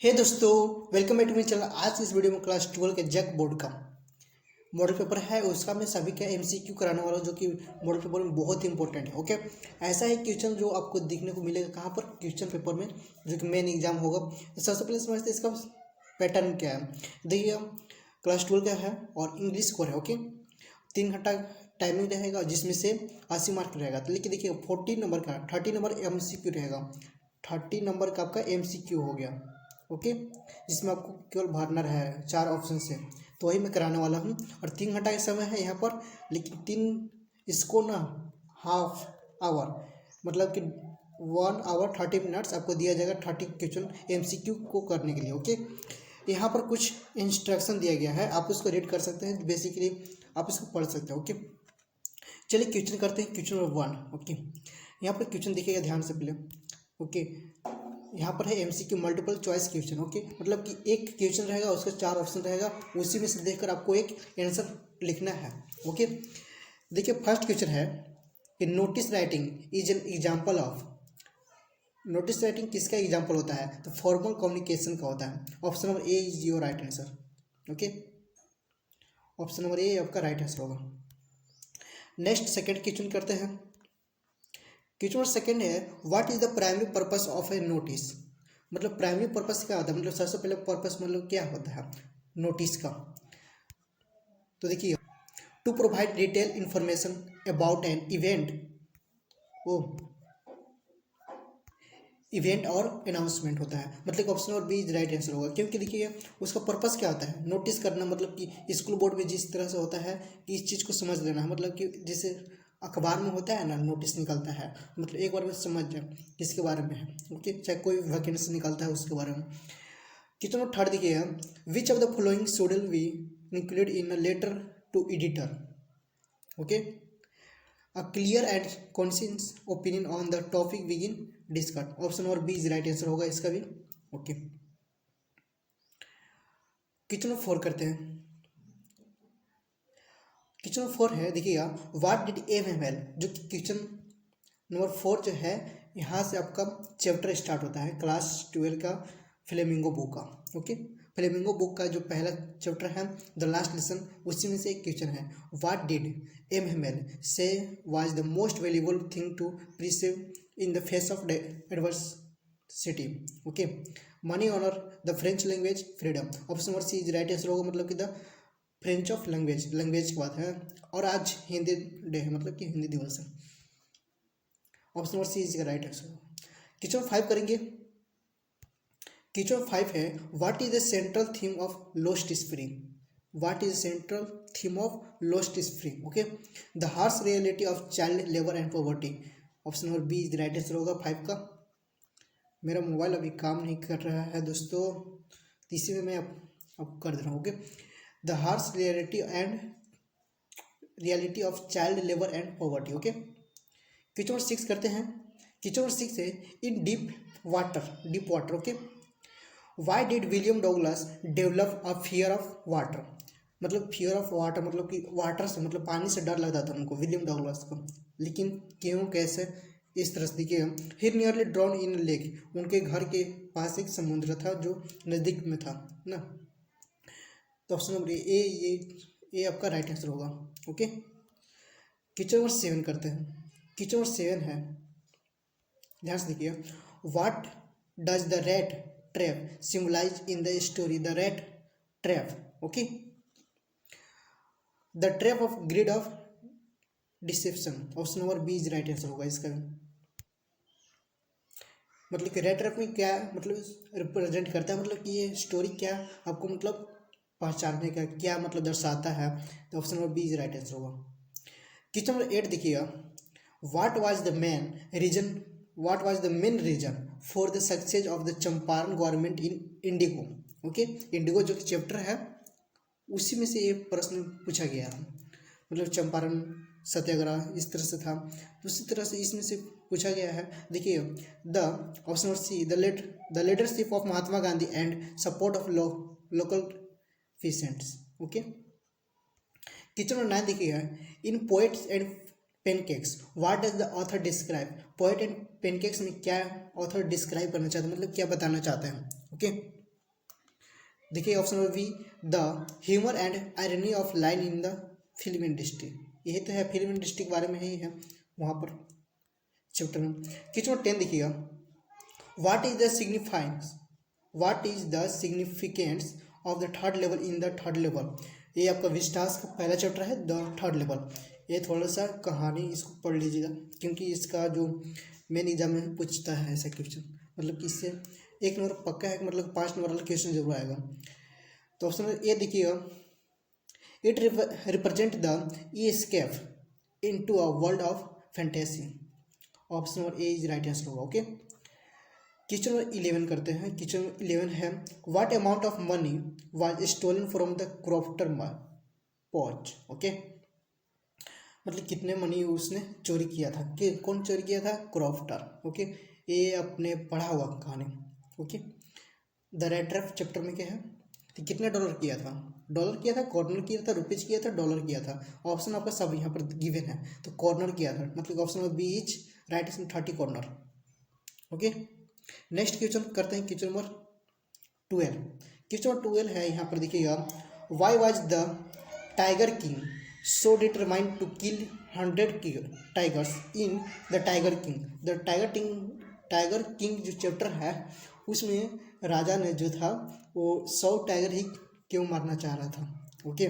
हे दोस्तों, welcome back to my channel. आज इस वीडियो में क्लास 12 के जैक बोर्ड का मॉडल पेपर है, उसका मैं सभी का एमसीक्यू कराने वाला हूँ, जो कि मॉडल पेपर में बहुत ही इंपॉर्टेंट है। ओके, ऐसा है क्वेश्चन जो आपको देखने को मिलेगा कहाँ पर, क्वेश्चन पेपर में, जो कि मेन एग्जाम होगा। तो सबसे पहले समझते हैं इसका पैटर्न क्या है। देखिए, क्लास 12 का है और इंग्लिश कोर है। ओके, 3 घंटा टाइमिंग रहेगा, जिसमें से 80 मार्क रहेगा। तो लेकिन देखिए 40 नंबर का 30 नंबर एमसीक्यू रहेगा। 30 नंबर का आपका एमसीक्यू हो गया। ओके, जिसमें आपको केवल भरना है 4 ऑप्शन से, तो वही मैं कराने वाला हूँ। और 3 घंटा का समय है यहाँ पर, लेकिन इसको ना हाफ आवर, मतलब कि 1 आवर 30 मिनट्स आपको दिया जाएगा 30 क्वेश्चन एमसीक्यू को करने के लिए। ओके, यहाँ पर कुछ इंस्ट्रक्शन दिया गया है, आप उसको रीड कर सकते हैं, बेसिकली आप इसको पढ़ सकते हैं। ओके, चलिए क्वेश्चन करते हैं। Question number 1। ओके, यहाँ पर क्वेश्चन देखिएगा ध्यान से पहले। ओके, यहाँ पर है MCQ multiple choice question. Okay, मतलब कि एक क्वेश्चन रहेगा, उसका 4 ऑप्शन रहेगा, उसी में से देखकर आपको एक आंसर लिखना है। ओके, देखिए फर्स्ट क्वेश्चन है कि notice writing is an example of. Notice writing किसका एग्जाम्पल होता है? तो फॉर्मल कम्युनिकेशन का होता है। Option number A is your right answer. Okay, option number ए आपका राइट आंसर होगा। नेक्स्ट सेकेंड क्वेश्चन करते हैं। क्वेश्चन नंबर सेकेंड है, what is the primary purpose of A notice. मतलब प्राइमरी पर्पस क्या होता है, मतलब सबसे पहले पर्पस मतलब क्या होता है नोटिस का। तो देखिए, to provide detail information about an event, ओ इवेंट और अनाउंसमेंट होता है। मतलब option number B is right answer होगा, क्योंकि देखिए उसका पर्पस क्या होता है, नोटिस करना। मतलब कि स्कूल बोर्ड में जिस तरह से होता है कि इस चीज़ को समझ लेना है, मतलब कि जैसे अखबार में होता है ना, नोटिस निकलता है, मतलब एक बार में समझ जाए किसके बारे में है। ओके, चाहे कोई वैकेंसी निकलता है उसके बारे में। कितना थर्ड देखिएगा, which of the following should we include in a letter to editor. Okay, a clear and conscious opinion on the topic begin discuss। Option number B is right answer होगा इसका भी। ओके, क्वेश्चन 4 करते हैं। Question 4 है, देखिएगा, what did MML, जो कि question number 4 जो है, यहाँ से आपका चैप्टर स्टार्ट होता है क्लास 12 का फ्लेमिंगो बुक का। ओके, फ्लेमिंगो बुक का जो पहला चैप्टर है द लास्ट लेसन, उसी में से एक क्वेश्चन है, what did MML say was the most valuable thing to perceive in the face of diversity. Okay, money, honour, the French language, freedom. Option number C is right answer होगा, मतलब कि the French of language की बात है। और आज Hindi day है, मतलब कि हिंदी दिवस है। ऑप्शन नंबर सी इज का राइट आंसर। क्वेश्चन 5 करेंगे। क्वेश्चन 5 है, what is the central theme of Lost Spring. What is central theme of Lost Spring. Okay, the harsh reality of child labour and poverty. Option number B is right answer होगा 5 का। मेरा mobile अभी काम नहीं कर रहा है दोस्तों, तो इसी में मैं अब कर दे रहा हूँ। Okay, the harsh reality of child labour and poverty. Okay, question 6 करते हैं। क्वेश्चन 6 है, इन deep water. Okay, why did William Douglas develop a fear of water. मतलब फियर ऑफ वाटर, मतलब कि वाटर से, मतलब पानी से डर लगता था उनको, विलियम डॉगलस को। लेकिन क्यों, कैसे, इस तरह से देखिए, ही नियरली ड्रॉन इन लेक, उनके घर के पास एक समुद्र था जो नज़दीक में था ना। तो ऑप्शन नंबर ए आपका राइट आंसर होगा। ओके, क्वेश्चन नंबर 7 करते हैं। क्वेश्चन नंबर 7 है, ध्यान से देखिए, what does the rat trap symbolise in the story the rat trap. Okay, the trap of greed of deception. Option number B is right answer होगा इसका। मतलब कि रेट ट्रैप में क्या मतलब रिप्रेजेंट करता है, मतलब कि ये स्टोरी क्या आपको मतलब पहचानने का क्या मतलब दर्शाता है। तो option number B is right answer होगा। क्वेश्चन नंबर 8 देखिएगा, what was the main reason for the success of the Champaran government in Indigo. Okay, Indigo जो कि चैप्टर है, उसी में से ये प्रश्न पूछा गया है। मतलब चंपारण सत्याग्रह इस तरह से था, तो उसी तरह से इसमें से पूछा गया है। देखिए, the option number C the leadership of Mahatma Gandhi and support of local patients. Okay, question number 9 देखिएगा, in poets and pancakes what does the author describe. Poet and pancakes में क्या ऑथर डिस्क्राइब करना चाहते हैं, मतलब क्या बताना चाहते हैं। ओके, देखिए option number B, the humour and irony of line in the film industry. यही तो है, फिल्म इंडस्ट्री के बारे में ही है वहाँ पर चैप्टर में। क्वेश्चन नंबर 10 देखिएगा, what is the significance, what is the significance of the third level in the third level. ये आपका विस्टास का पहला चैप्टर है, द थर्ड लेवल। ये थोड़ा सा कहानी इसको पढ़ लीजिएगा, क्योंकि इसका जो मेन एग्जाम में पूछता है ऐसा क्वेश्चन, मतलब कि इससे 1 नंबर पक्का है, मतलब 5 नंबर वाला क्वेश्चन जरूर आएगा। तो ऑप्शन नंबर ए देखिएगा, it represent the escape into a world of fantasy. Option number A is right answer होगा। ओके, क्वेश्चन नंबर 11 करते हैं। क्वेश्चन नंबर 11 है, what amount of money was stolen from the crofter pouch. Okay, मतलब कितने money उसने चोरी किया था, कि कौन चोरी किया था, क्रॉफ्टर। ओके, ये आपने पढ़ा हुआ कहानी। Okay, the red ref chapter में क्या है, तो कितने डॉलर किया था, डॉलर किया था, कॉर्नर किया था, रुपीज किया था, डॉलर किया था। ऑप्शन आपका सब यहाँ पर गिवन है, तो कॉर्नर किया था, मतलब option number B is right, इसमें 30 कॉर्नर। ओके, नेक्स्ट क्वेश्चन करते हैं, क्वेश्चन नंबर 12। क्वेश्चन नंबर 12 है, यहाँ पर देखिएगा, why was the tiger king so determined to kill 100 tigers in the tiger king. The tiger king जो चैप्टर है उसमें राजा ने जो था वो 100 टाइगर ही क्यों मारना चाह रहा था। ओके,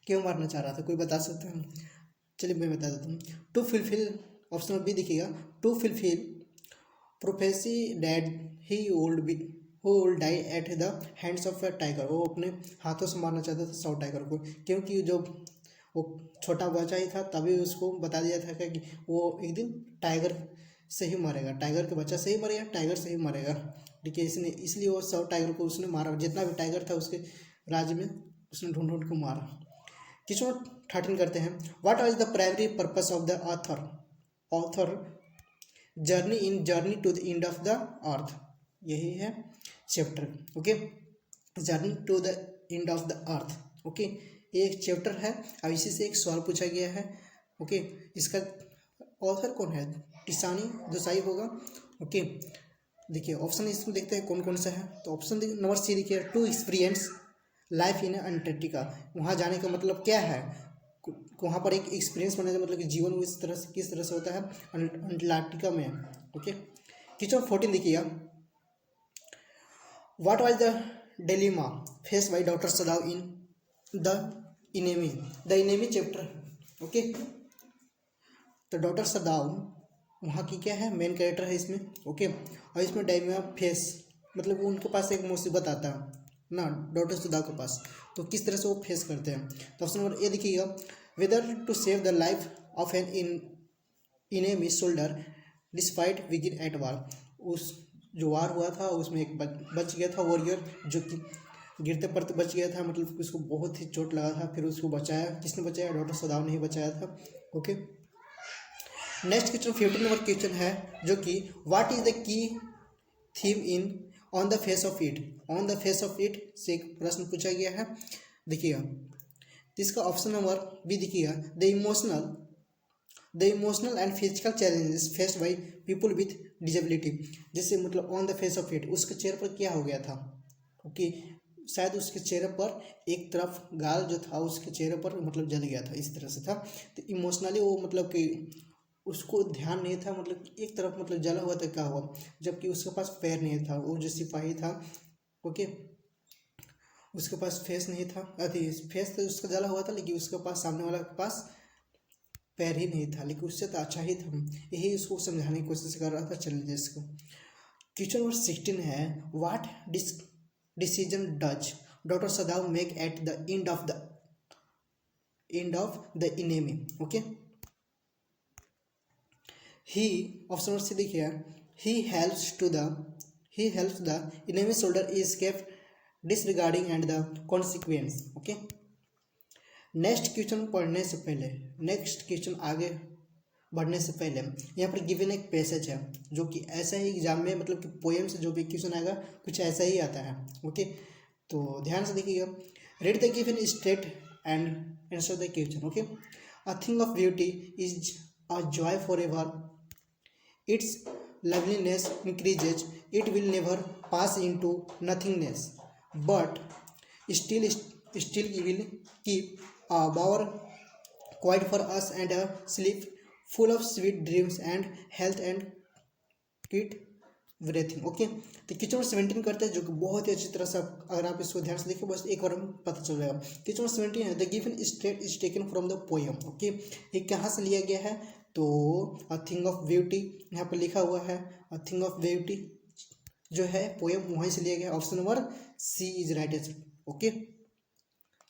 क्यों मारना चाह रहा था, कोई बता सकते हैं? चलिए मैं बता देता हूँ। टू फिलफिल, ऑप्शन बी दिखेगा, to fulfil prophecy that he would die at the hands of a tiger. वो अपने हाथों से मारना चाहता था 100 टाइगर को, क्योंकि जो वो छोटा बच्चा ही था तभी उसको बता दिया था कि वो एक दिन टाइगर से ही मरेगा, टाइगर के बच्चा से ही मरेगा, टाइगर से ही मरेगा। ठीक है, इसलिए वो 100 टाइगर को उसने मारा, जितना भी टाइगर था उसके राज्य में उसने ढूंढ ढूंढ को मारा। क्वेश्चन 13 करते हैं, what was the primary purpose of the author journey to the end of the earth. यही है chapter. Okay, journey to the end of the earth. Okay, ये एक चैप्टर है, अब इसी से एक सवाल पूछा गया है। ओके, इसका ऑथर कौन है, टिसानी दोसाई होगा। ओके, देखिए ऑप्शन इसमें देखते हैं कौन कौन सा है। तो ऑप्शन नंबर सी देखिए, to experience life in Antarctica. वहाँ जाने का मतलब क्या है, वहाँ पर एक एक्सपीरियंस बनने का मतलब कि जीवन इस तरह से किस तरह से होता है अंटार्कटिका में। ओके, क्वेश्चन 14 देखिएगा, what was the dilemma face by doctor सदाव in the enemy chapter. Okay, तो डॉक्टर सदाव वहाँ की क्या है, मेन कैरेक्टर है इसमें। ओके, और इसमें डायलेमा फेस मतलब उनके पास एक मुसीबत आता है ना डॉक्टर सदाव के पास, तो किस तरह से वो फेस करते हैं। तो ऑप्शन नंबर ए देखिएगा, whether to save the life of an enemy soldier despite विगिन एट वार। उस जो वार हुआ था उसमें एक बच गया था वॉरियर, जो कि गिरते पड़ते बच गया था, मतलब उसको बहुत ही चोट लगा था, फिर उसको बचाया, किसने बचाया, डॉक्टर सदाव ने ही बचाया था। Okay, next question 15 number question है, जो कि what is the key theme in on the face of it. On the face of it से एक प्रश्न पूछा गया है, देखिएगा। तो इसका ऑप्शन नंबर बी देखिएगा, the emotional and physical challenges faced by people with disability. जैसे मतलब on the face of it उसके चेहरे पर क्या हो गया था। ओके, शायद उसके चेहरे पर एक तरफ गाल जो था उसके चेहरे पर मतलब जल गया था, इस तरह से था। तो इमोशनली वो मतलब कि उसको ध्यान नहीं था, मतलब एक तरफ मतलब जला हुआ था, क्या हुआ, जबकि उसके पास पैर नहीं था, वो जो सिपाही था। ओके, उसके पास फेस नहीं था, अरे फेस तो उसका जला हुआ था, लेकिन उसके पास सामने वाला के पास पैर ही नहीं था, लेकिन उससे तो अच्छा ही था। यही उसको समझाने की कोशिश कर रहा था चैलेंजेस को। क्वेश्चन नंबर 16 है, what decision does doctor Sadao make at the end of the enemy. Okay, he option number C देखिए, he helps the enemy soldier escape disregarding and the consequence। Okay, next question पढ़ने से पहले, next question आगे बढ़ने से पहले यहाँ पर गिवन एक पैसेज है, जो कि ऐसा ही एग्जाम में मतलब कि पोएम से जो भी क्वेश्चन आएगा कुछ ऐसा ही आता है। ओके, तो ध्यान से देखिएगा, read the given state and answer the question. Okay, a thing of beauty is a joy for ever, it's loveliness increases it will never pass into nothingness, but still will keep a bower quiet for us and a sleep full of sweet dreams and health and quit breathing. Okay, तो question number 17 करते हैं, जो कि बहुत ही अच्छी तरह से अगर आप इसको ध्यान से देखिए बस एक बार में पता चल जाएगा। क्वेश्चन नंबर 17 है, the given state is taken from the poem. Okay, ये कहाँ से लिया गया है, तो अ थिंग ऑफ ब्यूटी यहाँ पर लिखा हुआ है, अ थिंग ऑफ ब्यूटी जो है पोएम वहीं से लिया गया। Option number C is right answer. Okay,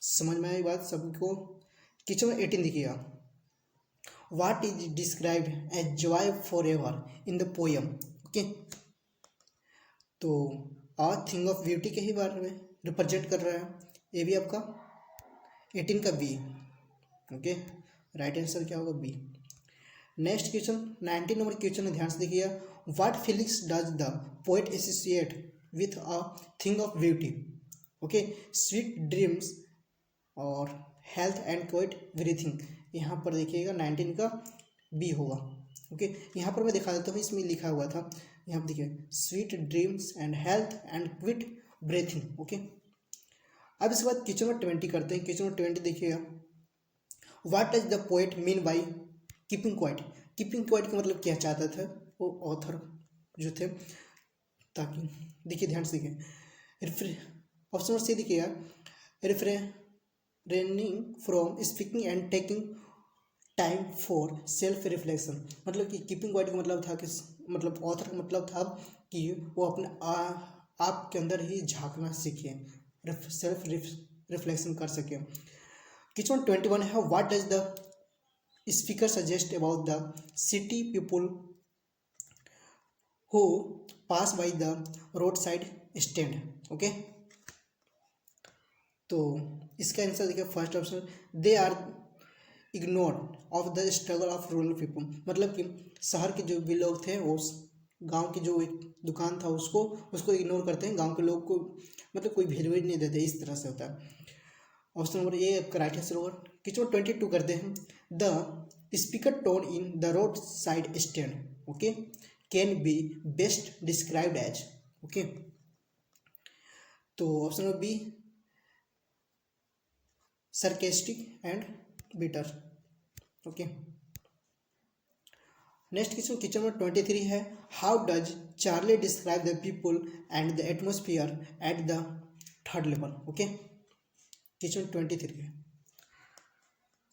समझ में आई बात सबको। क्वेश्चन नंबर 18 देखिएगा, what is described as joy for ever in the poem. Okay, तो आ थिंग ऑफ ब्यूटी के ही बारे में रिप्रेजेंट कर रहा है। ये भी आपका 18 का बी। ओके, राइट आंसर क्या होगा, B. Next question 19 number question ध्यान से देखिए, what feelings does the poet associate with a thing of beauty. Okay, sweet dreams और हेल्थ एंड क्वाइट ब्रीथिंग। यहाँ पर देखिएगा 19 का बी होगा। ओके, यहाँ पर मैं दिखा देता हूँ, इसमें लिखा हुआ था, यहाँ पर देखिए sweet dreams and health and quit breathing. Okay, अब इसके बाद क्वेश्चन नंबर 20 करते हैं। क्वेश्चन नंबर 20 देखिएगा, what does the poet mean by keeping quiet. Keeping quiet का मतलब क्या चाहता था वो ऑथर जो थे, ताकि देखिए ध्यान से देखिए, ऑप्शन नंबर सी देखिएगा, refraining from speaking and taking time for self reflection. मतलब कि कीपिंग क्वाइट का मतलब था कि मतलब ऑथर का मतलब था कि वो अपने आप के अंदर ही झांकना सीखे, सेल्फ रिफ्लेक्शन कर सके। क्वेश्चन 21 है, what does the speaker suggest about the city people who pass by the road side stand. Okay, तो इसका आंसर देखिए first option, they are ignore of the struggle of rural people. मतलब कि शहर के जो भी लोग थे उस गांव की जो एक दुकान था उसको इग्नोर करते हैं, गांव के लोग को मतलब कोई वैल्यू नहीं देते, इस तरह से होता है। Option number A right answer होगा। क्वेश्चन 22 करते हैं, the speaker tone in the road side stand okay can be best described as. Okay, तो option number B sarcastic and bitter। Okay, next question question number 23 है, how does Charlie describe the people and the atmosphere at the third level. Okay, question 23 है,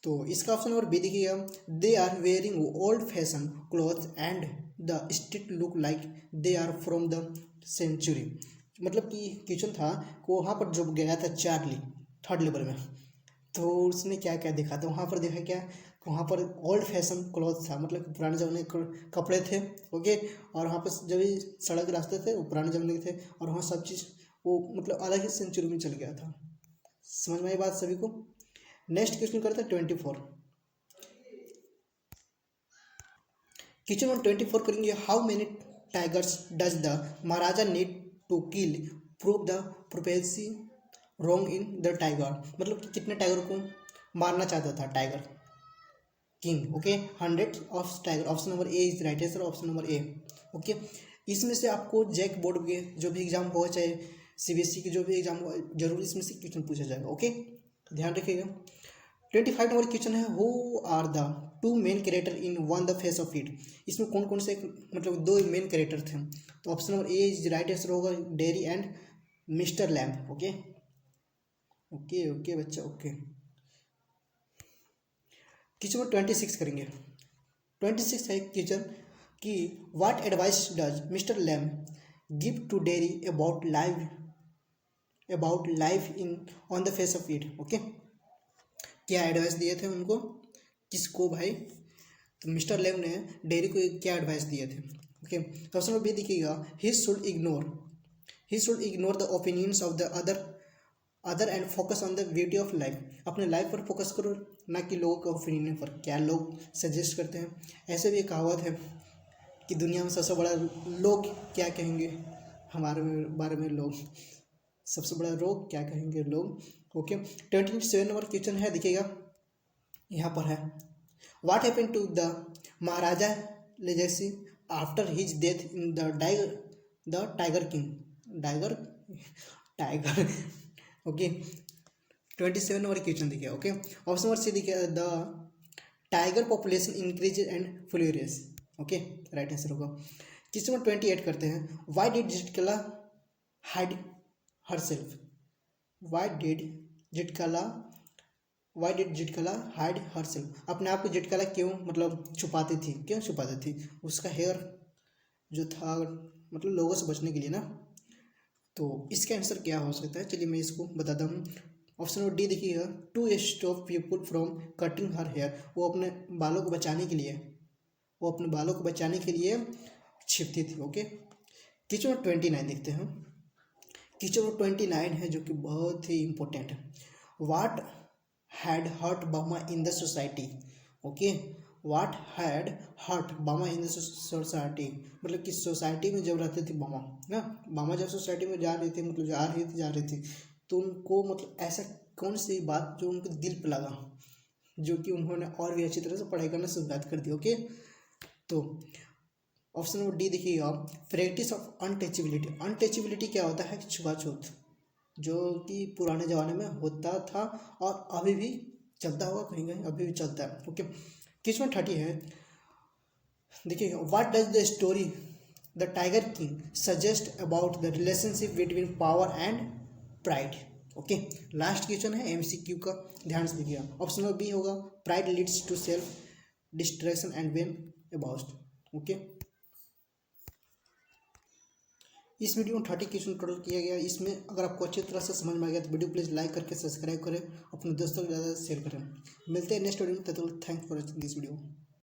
तो इसका option number B देखिएगा, they are wearing old fashion cloth and the street look like they are from the century. मतलब कि question था कि वहाँ पर जो गया था चार्ली थर्ड लेवल में, तो उसने क्या क्या देखा था वहाँ पर, देखा क्या वहाँ पर ओल्ड फैशन क्लॉथ था, मतलब पुराने ज़माने के कपड़े थे। ओके, और वहाँ पर जब भी सड़क रास्ते थे वो पुराने ज़माने के थे, और वहाँ सब चीज़ वो मतलब अलग ही सेंचुरी में चल गया था। समझ में आई बात सभी को। नेक्स्ट क्वेश्चन करते हैं 24। क्वेश्चन नंबर 24 करेंगे, how many tigers does the maharaja need to kill prove the propensity wrong in the tiger. मतलब कि कितने टाइगर को मारना चाहता था tiger king. Okay, 100 of tiger. Option number A is right answer, option number A. Okay, इसमें से आपको जैक बोर्ड के जो भी एग्जाम हो, चाहे सीबीएसई के जो भी एग्जाम हो, जरूर इसमें से क्वेश्चन पूछा जाएगा। ओके, ध्यान रखिएगा। 25 नंबर क्वेश्चन है, who are the two main character in on the face of it. इसमें कौन कौन से मतलब दो मेन कैरेक्टर थे, तो option number A is right answer होगा, Derry and Mister Lamb. Okay okay okay बच्चा, ओके। क्वेश्चन नंबर 26 करेंगे। 26 है क्वेश्चन कि what advice does Mister Lamb give to Derry about life in on the face of it. Okay, क्या advice दिए थे उनको, किसको भाई, तो मिस्टर लैम्प ने डेरी को क्या एडवाइस दिए थे। ओके, ऑप्शन नंबर बी देखिएगा, he should ignore the opinions of the other and focus on the beauty of life. अपने लाइफ पर फोकस करो, ना कि लोगों के ओपिनियन पर, क्या लोग सजेस्ट करते हैं। ऐसे भी कहावत है कि दुनिया में सबसे बड़ा लोग क्या कहेंगे हमारे बारे में, लोग सबसे बड़ा रोग क्या कहेंगे लोग। ओके, 27 नंबर क्वेश्चन है, देखिएगा यहाँ पर है, what happened to the maharaja legacy after his death in the the tiger king tiger tiger okay 27 number question देखिए। ओके ऑप्शन नंबर सी देखिए the tiger population increase and flourish. Okay right answer होगा। Question number 28 करते हैं। Why did Zitkala hide herself? Why did Zitkala hide herself? अपने आप को जिटकला क्यों मतलब छुपाती थी, क्यों छुपाती थी? उसका हेयर जो था मतलब लोगों से बचने के लिए ना। तो इसका आंसर क्या हो सकता है, चलिए मैं इसको बताता हूँ। ऑप्शन नंबर डी देखिएगा to stop people from cutting her hair. वो अपने बालों को बचाने के लिए छिपती थी। ओके क्वेश्चन नंबर 29 देखते हैं। क्वेश्चन नंबर 29 है जो कि बहुत ही इंपॉर्टेंट है। What had hurt Bama in the society? Okay what had hurt Bama in the society, मतलब कि सोसाइटी में जब रहते थे बामा ना, बामा जब सोसाइटी में जा रही थी मतलब जा रही थी तो उनको मतलब ऐसा कौन सी बात जो उनके दिल पे लगा, जो कि उन्होंने और भी अच्छी तरह से पढ़ाई करना शुरुआत कर दी। ओके तो ऑप्शन नंबर डी देखिएगा प्रैक्टिस ऑफ अनटचेबिलिटी। अनटचेबिलिटी क्या होता है? छुआछूत, जो कि पुराने ज़माने में होता था और अभी भी चलता होगा, कहीं कहीं अभी भी चलता है। ओके क्वेश्चन 30 है देखिए what does the story the tiger king suggest about the relationship between power and pride? Okay last question है एमसीक्यू का, ध्यान से देखिएगा। ऑप्शन नंबर बी होगा pride leads to self distraction and when abused. Okay इस video में 30 question total किया गया। इसमें अगर आपको अच्छी तरह से समझ में आ गया तो वीडियो प्लीज़ लाइक करके सब्सक्राइब करें, अपने दोस्तों के ज़्यादा शेयर करें। मिलते हैं नेक्स्ट वीडियो में, तब तक thanks for watching this video.